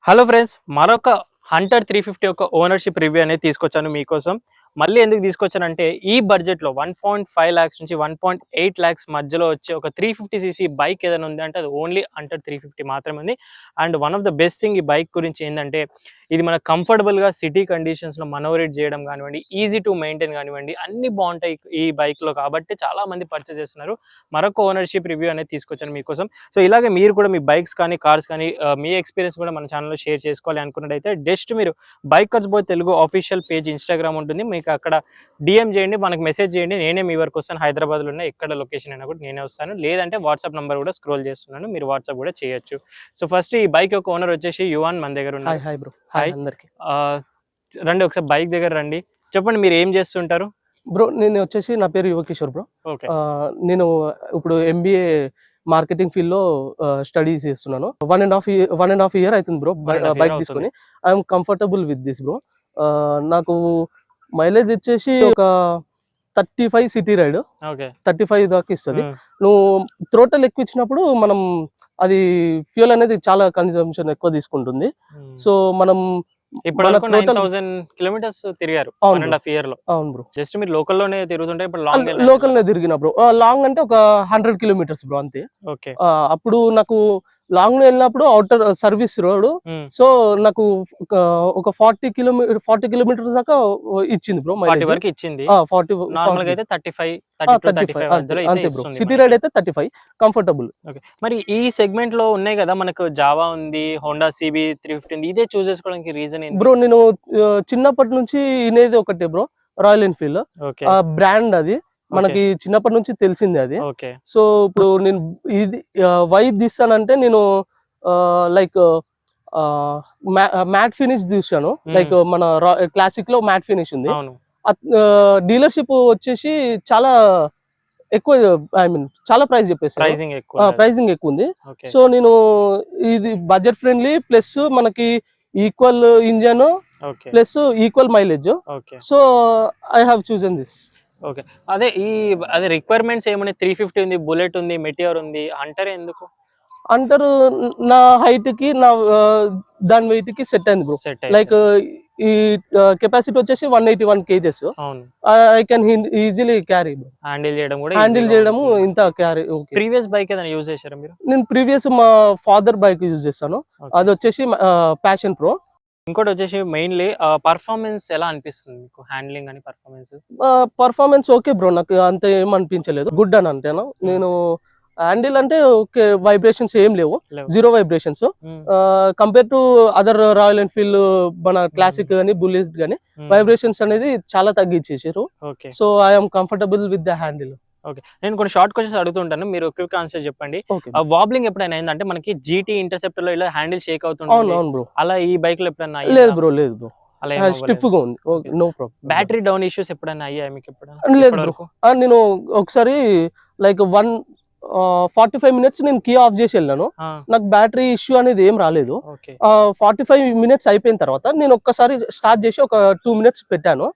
Hello friends, మరొక Hunter 350 యొక్క ownership review అనేది తీసుకొచ్చాను మీకోసం. మళ్ళీ ఎందుకు తీసుకొచ్చానంటే, ఈ బడ్జెట్‌లో 1.5 లాక్స్ నుంచి 1.8 లాక్స్ మధ్యలో వచ్చే ఒక 350 సీసీ బైక్ ఏదైనా ఉంది అంటే అది ఓన్లీ హంటర్ 350 మాత్రమే ఉంది. And one of the best thing ఈ బైక్ గురించి ఏందంటే, ఇది మనకు కంఫర్టబుల్‌గా సిటీ కండిషన్స్‌లో మనోరేట్ చేయడం కానివ్వండి, ఈజీ టు మెయింటైన్ కానివ్వండి, అన్నీ బాగుంటాయి ఈ బైక్‌లో. కాబట్టి చాలామంది పర్చేస్ చేస్తున్నారు. మరొక ఓనర్‌షిప్ రివ్యూ అనేది తీసుకొచ్చాను మీకోసం. సో ఇలాగే మీరు కూడా మీ బైక్స్ కానీ, కార్స్ కానీ మీ ఎక్స్‌పీరియన్స్ కూడా మన ఛానెల్‌లో షేర్ చేసుకోవాలి అనుకున్నట్టయితే జస్ట్ మీరు bike cuts boy Telugu official page Instagram ఉంటుంది. మీకు అక్కడ డీఎం చేయండి, మనకు మెసేజ్ చేయండి. నేనే మీ వరకు వస్తాను. హైదరాబాద్‌లో ఉన్న ఎక్కడ లొకేషన్ అయినా కూడా నేనే వస్తాను. లేదంటే వాట్సాప్ నంబర్ కూడా స్క్రోల్ చేస్తున్నాను. మీరు వాట్సాప్ కూడా చేయొచ్చు. సో ఫస్ట్ ఈ బైక్ యొక్క ఓనర్ వచ్చేసి యువాన్ మన దగ్గర ఉన్నారు. Hi bro. హాయ్ అందరికి. రండి ఒకసారి బైక్ దగ్గర రండి. చెప్పండి మీరు ఏం చేస్తుంటారు? బ్రో నేను వచ్చేసి నా పేరు యువకిషోర్ బ్రో. ఓకే. నేను ఇప్పుడు ఎంబీఏ మార్కెటింగ్ ఫీల్డ్ లో స్టడీస్ చేస్తున్నాను. 1.5 ఇయర్ అవుతుంది బ్రో బైక్ తీసుకొని. I'm comfortable with this bro. నాకు మైలేజ్ వచ్చేసి ఒక 35 సిటీ రైడ్, 35 దాకా ఇస్తుంది. నువ్వు థ్రోటల్ ఎక్కువ ఇచ్చినప్పుడు మనం అది ఫ్యూయల్ అనేది చాలా కన్సంప్షన్ ఎక్కువ తీసుకుంటుంది. సో మనం ఇప్పుడు 9000 కిలోమీటర్స్ తిరిగారు 1.5 ఇయర్ లో. అవును బ్రో. జస్ట్ మీరు లోకల్లోనే తిరుగుతుంటే ఇప్పుడు లోకల్నే తిరిగిన బ్రో. లాంగ్ అంటే ఒక 100 కిలోమీటర్స్ బ్రో అంతే. ఓకే. అప్పుడు నాకు లాంగ్ లో వెళ్ళినప్పుడు అవుటర్ సర్వీస్ రోడ్, సో నాకు ఒక 40 కిలోమీటర్స్ దాకా ఇచ్చింది బ్రో. 40 వరకు ఇచ్చింది. 40 నార్మల్ గా అయితే 35 అంతే బ్రో. సిటీ రైడ్ అయితే 35 కంఫర్టబుల్. ఓకే. మరి ఈ సెగ్మెంట్ లో ఉన్నాయి కదా, మనకు జావా ఉంది, హోండా సిబి 350 ఉంది. ఇదే చూస్ చేసుకోవడానికి రీజన్ ఏంటి బ్రో? నేను చిన్నప్పటి నుంచి ఇనేది ఒకటే బ్రో, రాయల్ ఎన్ఫీల్డ్ బ్రాండ్. అది మనకి చిన్నప్పటి నుంచి తెలిసింది అది. సో ఇప్పుడు నేను ఇది వై తీస్తానంటే, నేను లైక్ మ్యాట్ ఫినిష్ చూసాను. లైక్ మన క్లాసిక్ లో మ్యాట్ ఫినిష్ ఉంది. డీలర్షిప్ వచ్చేసి చాలా ఎక్కువ, ఐ మీన్ చాలా ప్రైస్ చెప్పేసి ప్రైజింగ్ ఎక్కువ ఉంది. సో నేను ఇది బడ్జెట్ ఫ్రెండ్లీ ప్లస్ మనకి equal engine plus equal mileage. So I have chosen this. Okay. అదే రిక్వైర్మెంట్స్ ఏమని 350 ఉంది, బుల్లెట్ ఉంది, మెటియర్ ఉంది, హంటర్ ఎందుకు? హంటర్ నా హైట్ కి నా దాని వెయిట్ కి సెట్ అయింది బ్రో. లైక్ ఈ కెపాసిటీ వచ్చేసి 181 kgs. I can easily carry. Handle చేయడము ఇంత క్యారీ. ప్రీవియస్ బైక్ ఏదైనా యూజ్ చేశారా మీరు? నేను ప్రీవియస్ మా ఫాదర్ బైక్ యూజ్ చేస్తాను. అది వచ్చేసి ప్యాషన్ ప్రో. ఇంకోటి వచ్చేసి మెయిన్లీ పర్ఫార్మెన్స్ ఎలా అనిపిస్తుంది మీకు? హ్యాండ్లింగ్ అని పర్ఫార్మెన్స్ ఓకే బ్రో, నాకు అంత ఏం అనిపించలేదు. గుడ్ అని అంటేను. నేను హ్యాండిల్ అంటే ఓకే, వైబ్రేషన్స్ ఏం లేవు, zero vibrations. Compare to other Royal Enfield మన క్లాసిక్ గానీ బుల్లెట్ గానీ వైబ్రేషన్స్ అనేది చాలా తగ్గించేసారు. So I'm comfortable with the handle. Okay. నేను కొన్ని షార్ట్ క్వశ్చన్స్ అడుగుతుంటాను, మీరు క్విక్ ఆన్సర్ చెప్పండి. వాబ్లింగ్ ఎప్పుడైనా అయిందంటే, మనకి జీటీ ఇంటర్సెప్టర్ లో ఇలా హ్యాండిల్ షేక్ అవుతుంది, అలా ఈ బైక్ లో ఎప్పుడైనా? లేదు బ్రో, లేదు బ్రో, స్టిఫ్ గా ఉంది. No problem. Battery down issues ఎప్పుడైనా అయ్యాయి మీకు? లేదు బ్రో. నేను ఒకసారి లైక్ 45 minutes నేను కీ ఆఫ్ చేసి వెళ్ళాను. నాకు బ్యాటరీ ఇష్యూ అనేది ఏం రాలేదు. 45 minutes అయిపోయిన తర్వాత నేను ఒక్కసారి స్టార్ట్ చేసి ఒక 2 minutes పెట్టాను.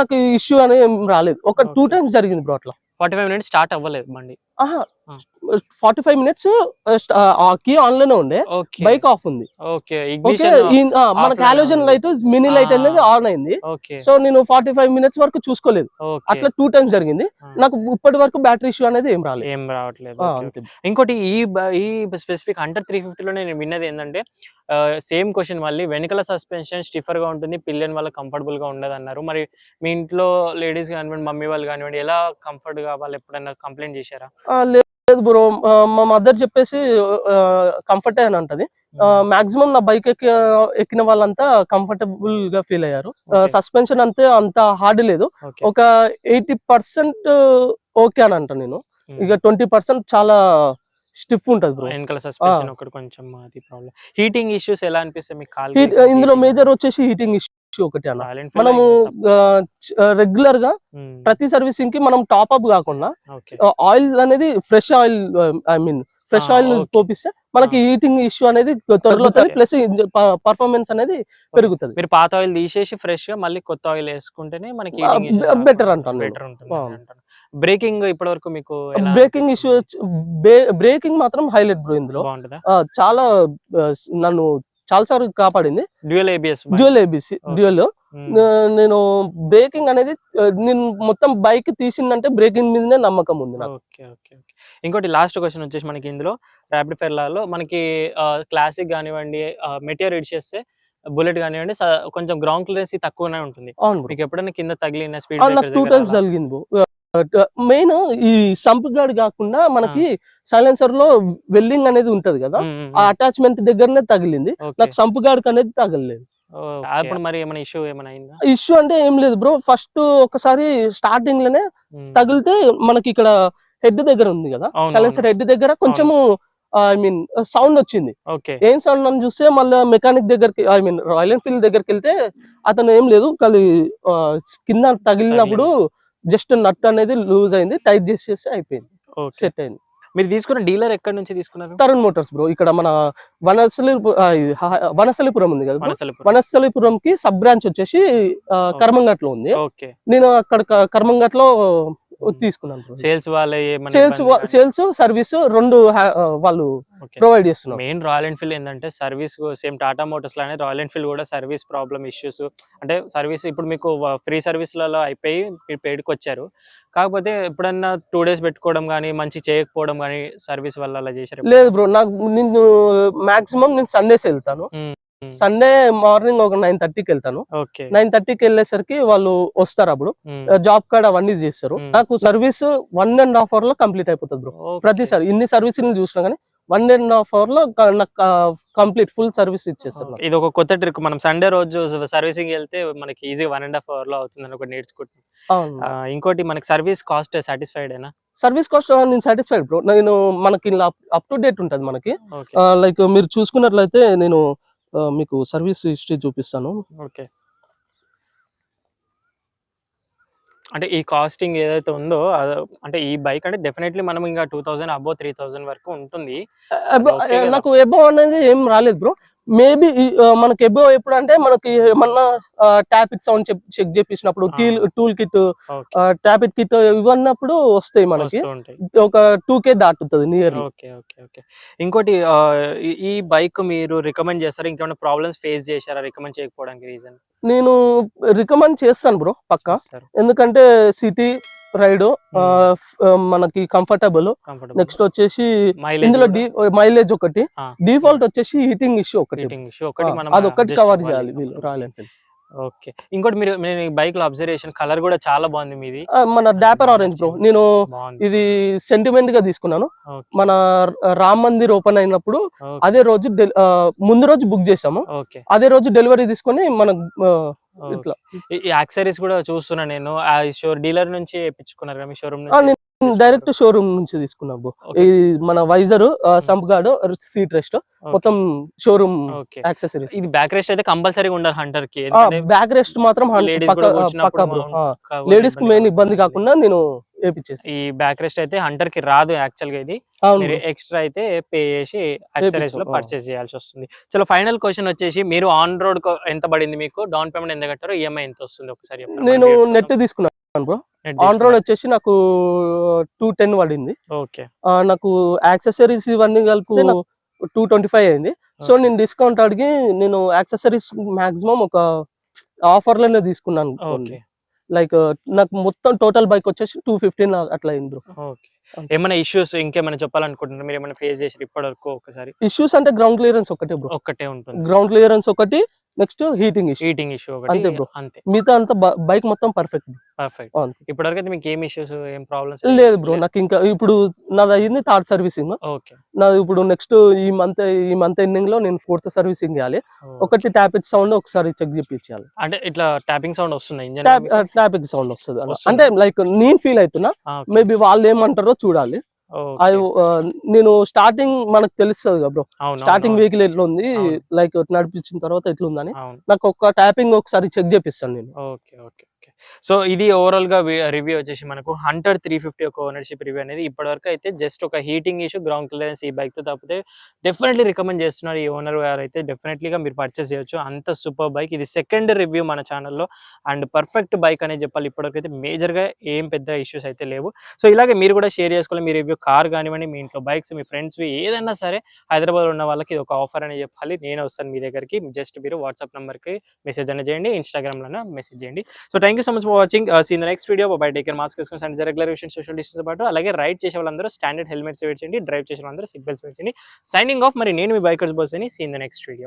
నాకు ఇష్యూ అనేది ఏం రాలేదు. ఒక 2 times జరిగింది బ్రో అట్లా. 45 minutes స్టార్ట్ అవ్వలేదు బండి? 45 minutes కీ ఆన్ లోనే ఉండే, బైక్ ఆఫ్ ఉంది. మనకి హాలోజన్ లైట్, మినీ లైట్ అనేది ఆన్ అయింది. సో నేను 45 minutes వరకు చూసుకోలేదు. అట్లా 2 times జరిగింది. నాకు ఇప్పటి వరకు బ్యాటరీ ఇష్యూ అనేది ఏం రావట్లేదు. ఇంకోటి ఈ స్పెసిఫిక్ హంటర్ 350 లో నేను విన్నది ఏంటంటే, సేమ్ క్వశ్చన్ మళ్ళీ, వెనకాల సస్పెన్షన్ స్టిఫర్ గా ఉంటుంది, పిల్లన్ వల్ల కంఫర్టబుల్ గా ఉండదు అన్నారు. మరి మీ ఇంట్లో లేడీస్ కానివ్వండి, మమ్మీ వాళ్ళు కానివ్వండి, ఎలా కంఫర్ట్ గా వాళ్ళు ఎప్పుడైనా కంప్లైంట్ చేశారా? లేదు బ్రో, మా మదర్ చెప్పేసి కంఫర్ట్ అని అంటది. మాక్సిమం నా బైక్ ఎక్కిన వాళ్ళంతా కంఫర్టబుల్ గా ఫీల్ అయ్యారు. సస్పెన్షన్ అంత హార్డ్ లేదు, ఒక 80% ఓకే అని అంట నేను. ఇక 20% చాలా స్టిఫ్ ఉంటది బ్రో. వెనకాల సస్పెన్షన్ ఒకటి కొంచెం అది ప్రాబ్లం. హీటింగ్ ఇష్యూస్ ఎలా అనిపిస్తాయి మీకు? ఇందులో మేజర్ వచ్చేసి హీటింగ్ ఇష్యూ ఒకటి అన్న. మనము రెగ్యులర్ గా ప్రతి సర్వీసింగ్ కి మనం టాప్ అప్ కాకుండా ఆయిల్ అనేది fresh oil, I mean fresh oil పోపిస్తే మనకి హీటింగ్ ఇష్యూ అనేది త్వరలో, ప్లస్ పర్ఫార్మెన్స్ అనేది పెరుగుతుంది. మీరు పాత ఆయిల్ తీసేసి ఫ్రెష్ గా మళ్ళీ కొత్త ఆయిల్ వేసుకుంటేనే మనకి బెటర్ అంటాను. బ్రేకింగ్ ఇప్పటి వరకు మీకు? బ్రేకింగ్ ఇష్యూ, బ్రేకింగ్ మాత్రం హైలైట్ బ్రో. ఇందులో చాలా నన్ను చాలా సార్లు కాపాడింది. Dual ABS dual ABC dual. నేను బ్రేకింగ్ అనేది నేను మొత్తం బైక్ తీసిందంటే బ్రేకింగ్ మీదనే నమ్మకం ఉంది నాకు. Okay okay okay. ఇంకోటి లాస్ట్ క్వశ్చన్ వచ్చేసి మనకి ఇందులో ర్యాపిడ్ ఫైర్ లాలో మనకి క్లాసిక్ కానివ్వండి, మెటీరియల్ ఎడ్ చేస్తే బుల్లెట్ కానివ్వండి కొంచెం గ్రౌండ్ క్లియరెన్స్ తక్కువనే ఉంటుంది. అవును బ్రో. మీకు ఎప్పుడైనా కింద తగిలిన స్పీడ్ నాకు 2 times జరిగింది బ్రో. మెయిన్ ఈ సంప్ గార్డ్ కాకుండా మనకి సైలెన్సర్ లో వెల్డింగ్ అనేది ఉంటది కదా, ఆ అటాచ్మెంట్ దగ్గరనే తగిలింది. నాకు సంప్ గార్డ్ అనేది తగలలేదు. అప్పుడు మరి ఏమైనా ఇష్యూ ఏమైనా అయిందా? ఇష్యూ అంటే ఏం లేదు బ్రో. ఫస్ట్ ఒకసారి స్టార్టింగ్ లోనే తగిలితే మనకి ఇక్కడ హెడ్ దగ్గర ఉంది కదా, సైలెన్సర్ హెడ్ దగ్గర కొంచెము ఐ మీన్ సౌండ్ వచ్చింది. ఏం సౌండ్ అని చూస్తే మళ్ళీ మెకానిక్ దగ్గరికి, ఐ మీన్ రాయల్ ఎన్ఫీల్డ్ దగ్గరికి వెళ్తే అతను ఏం లేదు, కింద తగిలినప్పుడు జస్ట్ నట్ అనేది లూజ్ అయింది, టైట్ చేసేసి అయిపోయింది, సెట్ అయింది. మీరు తీసుకున్న డీలర్ ఎక్కడి నుంచి తీసుకున్నారు? Tarun Motors bro. ఇక్కడ మన వనస్థలిపురం ఉంది కదా, వనస్థలిపురం కి సబ్ బ్రాంచ్ వచ్చేసి కర్మంఘట్ లో ఉంది. నేను అక్కడ కర్మంఘట్ లో తీసుకున్నాను. సేల్స్ సర్వీస్ రెండు వాళ్ళు ప్రొవైడ్ చేస్తున్నారు. మెయిన్ రాయల్ ఎన్ఫీల్డ్ ఏంటంటే సర్వీస్ సేమ్ టాటా మోటార్స్ లానే రాయల్ ఎన్ఫీల్డ్ కూడా సర్వీస్ ప్రాబ్లమ్ ఇష్యూస్, అంటే సర్వీస్ ఇప్పుడు మీకు ఫ్రీ సర్వీస్లలో అయిపోయి మీరు పేరుకి వచ్చారు, కాకపోతే ఎప్పుడన్నా 2 days పెట్టుకోవడం కానీ మంచి చేయకపోవడం కానీ సర్వీస్ వల్ల అలా చేశారు? లేదు బ్రో, నాకు నేను మాక్సిమం నేను సండేస్ వెళ్తాను. సండే మార్నింగ్ ఒక 9:30కి వెళ్తాను. 9:30కి వెళ్ళేసరికి వాళ్ళు వస్తారు, అప్పుడు జాబ్ కార్డ్ అవన్నీ చేస్తారు. నాకు సర్వీస్ 1.5 hour లో కంప్లీట్ అయిపోతుంది బ్రో. ప్రతిసారి ఇన్ని సర్వీసులు చూసినా కానీ 1.5 hour లో నాకు కంప్లీట్ ఫుల్ సర్వీస్ ఇచ్చేస్తారు. ఇది ఒక కొత్త ట్రిక్. మనం సండే రోజు సర్వీసింగ్ వెళ్తే మనకి ఈజీ 1.5 hour లో అవుతుంది అని ఒకటి నేర్చుకుంటాం. ఇంకోటి మనకి సర్వీస్ కాస్ట్ సాటిస్ఫైడ్ అయినా? సర్వీస్ కాస్ట్ నేను సాటిస్ఫైడ్ బ్రో. నేను మనకి అప్ టు డేట్ ఉంటది మనకి. లైక్ మీరు చూసుకున్నట్లయితే నేను మీకు సర్వీస్ హిస్టరీ చూపిస్తాను. ఓకే. అంటే ఈ కాస్టింగ్ ఏదైతే ఉందో అంటే ఈ బైక్ అంటే డెఫినెట్లీ మనం ఇంకా 2000 అబోవ్ 3000 వరకు ఉంటుంది. నాకు ఎబో అనేది ఏం రాలేదు బ్రో. మేబీ మనకి ఎబో ఎప్పుడు అంటే మనకి ఏమన్నా ట్యాపిక్ సౌండ్ చెక్ చేపించినప్పుడు, టూల్ కిట్, ట్యాపిక్ కిట్ ఇవన్నప్పుడు వస్తాయి మనకి. ఒక 2K దాటుతుంది నియర్. ఇంకోటి ఈ బైక్ మీరు రికమెండ్ చేస్తారా? ఇంకేమైనా ప్రాబ్లమ్స్ ఫేస్ చేశారా రికమెండ్ చేయకపోవడానికి రీజన్? నేను రికమెండ్ చేస్తాను బ్రో పక్కా. ఎందుకంటే సిటీ రైడ్ మనకి కంఫర్టబుల్. నెక్స్ట్ వచ్చేసి ఇందులో మైలేజ్ ఒకటి, డిఫాల్ట్ వచ్చేసి హీటింగ్ ఇష్యూ ఒకటి, అదొకటి కవర్ చేయాలి వీళ్ళు రాయల్ ఎన్ఫీల్డ్. ఓకే. ఇంకోటి మీరు బైక్ లో అబ్జర్వేషన్ కలర్ కూడా చాలా బాగుంది మీది. మన డాపర్ ఆరెంజ్ బ్రో. నేను ఇది సెంటిమెంట్ గా తీసుకున్నాను. మన రామ్ మందిర్ ఓపెన్ అయినప్పుడు అదే రోజు ముందు రోజు బుక్ చేసాము, అదే రోజు డెలివరీ తీసుకొని మన ఇట్లా. ఈ యాక్సెసరీస్ కూడా చూస్తున్నా నేను, డీలర్ నుంచి తెప్పించుకున్నారు మీ షోరూమ్ నుంచి? డైరెక్ట్ షోరూమ్ నుంచి తీసుకున్నా బ్రో. ఈ మన visor, sump guard, seat rest మొత్తం షోరూమ్ యాక్సెసరీస్. ఇది బ్యాక్ రెస్ట్ అయితే కంపల్సరీగా ఉండాలి హంటర్ కి. బ్యాక్ రెస్ట్ మాత్రం పక్కా బ్రో. లేడీస్ కి మెయిన్ ఇబ్బంది కాకుండా నేను ఏపిచ్చేసి. ఈ బ్యాక్ రెస్ట్ అయితే హంటర్ కి రాదు యాక్చువల్ గా, ఇది ఎక్స్ట్రా అయితే పే చేసి యాక్సెసరీస్ లో పర్చేస్ చేయాల్సి వస్తుంది. చలో ఫైనల్ క్వశ్చన్ వచ్చేసి, మీరు ఆన్ రోడ్ ఎంత పడింది, మీకు డౌన్ పేమెంట్ ఎంత కట్టారో, ఈఎంఐ ఎంత వస్తుంది ఒకసారి? నేను నెట్ తీసుకున్నాను బ్రో. ఆన్ రోడ్ వచ్చేసి నాకు 210 పడింది. ఓకే. నాకు యాక్సెసరీస్ ఇవన్నీ కలిపి 225 అయింది. సో నేను డిస్కౌంట్ అడిగి నేను యాక్సెసరీస్ మాక్సిమం ఒక ఆఫర్ లోనే తీసుకున్నాను. లైక్ నాకు మొత్తం టోటల్ బైక్ వచ్చేసి 215 అట్లా అయింది బ్రో. ఓకే. ఏమైనా ఇష్యూస్ ఇంకేమైనా చెప్పాలనుకుంటున్నారు మీరు? ఏమైనా ఫేస్ చేసి ఇప్పటి వరకు ఒకసారి? ఇష్యూస్ అంటే గ్రౌండ్ క్లియరెన్స్ ఒకటే బ్రో. ఒక్కటే ఉంటుంది, గ్రౌండ్ క్లియరెన్స్ ఒకటి, నెక్స్ట్ హీటింగ్ ఇష్యూ అంతే బ్రో. అంతే, మిగతా అంతా బైక్ మొత్తం పర్ఫెక్ట్. ఇప్పటివరకు అయితే మీకు ఏం ఇష్యూస్ ఏం ప్రాబ్లమ్స్ లేదు బ్రో. నాకు ఇంకా ఇప్పుడు నాది అయింది 3rd సర్వీసింగ్. నాది ఇప్పుడు నెక్స్ట్ ఈ మంత్ ఎండింగ్ లో నేను 4th సర్వీసింగ్ చేయాలి. ఒకటి ట్యాపింగ్ సౌండ్ ఒకసారి చెక్ చేయించాలి. అంటే ఇట్లా ట్యాపింగ్ సౌండ్ వస్తుంది, ట్యాపింగ్ సౌండ్ వస్తుంది అంటే లైక్ నేను ఫీల్ అవుతున్నా. మేబీ వాళ్ళు ఏమంటారో చూడాలి. నేను స్టార్టింగ్ మనకు తెలుస్తుంది కదా బ్రో, స్టార్టింగ్ వెహికల్ ఎట్లా ఉంది, లైక్ నడిపించిన తర్వాత ఎట్లా ఉందని నాకు ఒక ట్యాపింగ్ ఒకసారి చెక్ చేపిస్తాను నేను. సో ఇది ఓవరాల్‌గా రివ్యూ వచ్చేసి మనకు హంటర్ 350 యొక్క ఓనర్‌షిప్ రివ్యూ అనేది ఇప్పటివరకు అయితే జస్ట్ ఒక హీటింగ్ ఇష్యూ, గ్రౌండ్ క్లియరెన్స్ ఈ బైక్‌తో తప్పితే డెఫినెట్‌లీ రికమెండ్ చేస్తున్నారు ఈ ఓనర్ గారైతే. డెఫినెట్‌లీగా మీరు పర్చేస్ చేయొచ్చు. అంత సూపర్ బైక్. ఇది సెకండ్ రివ్యూ మన ఛానెల్‌లో అండ్ పర్ఫెక్ట్ బైక్ అనే చెప్పాలి. ఇప్పటివరకైతే మేజర్‌గా ఏం పెద్ద ఇష్యూస్ అయితే లేవు. సో ఇలాగే మీరు కూడా షేర్ చేసుకోవాలి. మీ రివ్యూ కార్ కానివ్వండి, మీ ఇంట్లో బైక్స్, మీ ఫ్రెండ్స్‌వి ఏదైనా సరే హైదరాబాద్‌లో ఉన్న వాళ్ళకి ఇది ఒక ఆఫర్ అనే చెప్పాలి. నేనే వస్తాను మీ దగ్గరికి. జస్ట్ మీరు వాట్సాప్ నంబర్‌కి మెసేజ్ అనేది చేయండి. ఇన్‌స్టాగ్రామ్‌లోనే మెసేజ్ చేయండి. So thank you so much for watching. See in the next video. Bye. Take care. Mask వేసుకొని అండ్ రెగ్యులర్ సోషల్ డిస్టెన్స్ పాటు అలాగే రైడ్ చేసే వాళ్ళందరూ స్టాండర్డ్ హెల్మెట్స్ వేర్ చేయండి. డ్రైవ్ చేసే వాళ్ళందరూ సీట్ బెల్ట్స్ వేర్ చేయండి. Signing off. మరి నేను మీ బైకర్స్ బాస్ అని. See in the next video.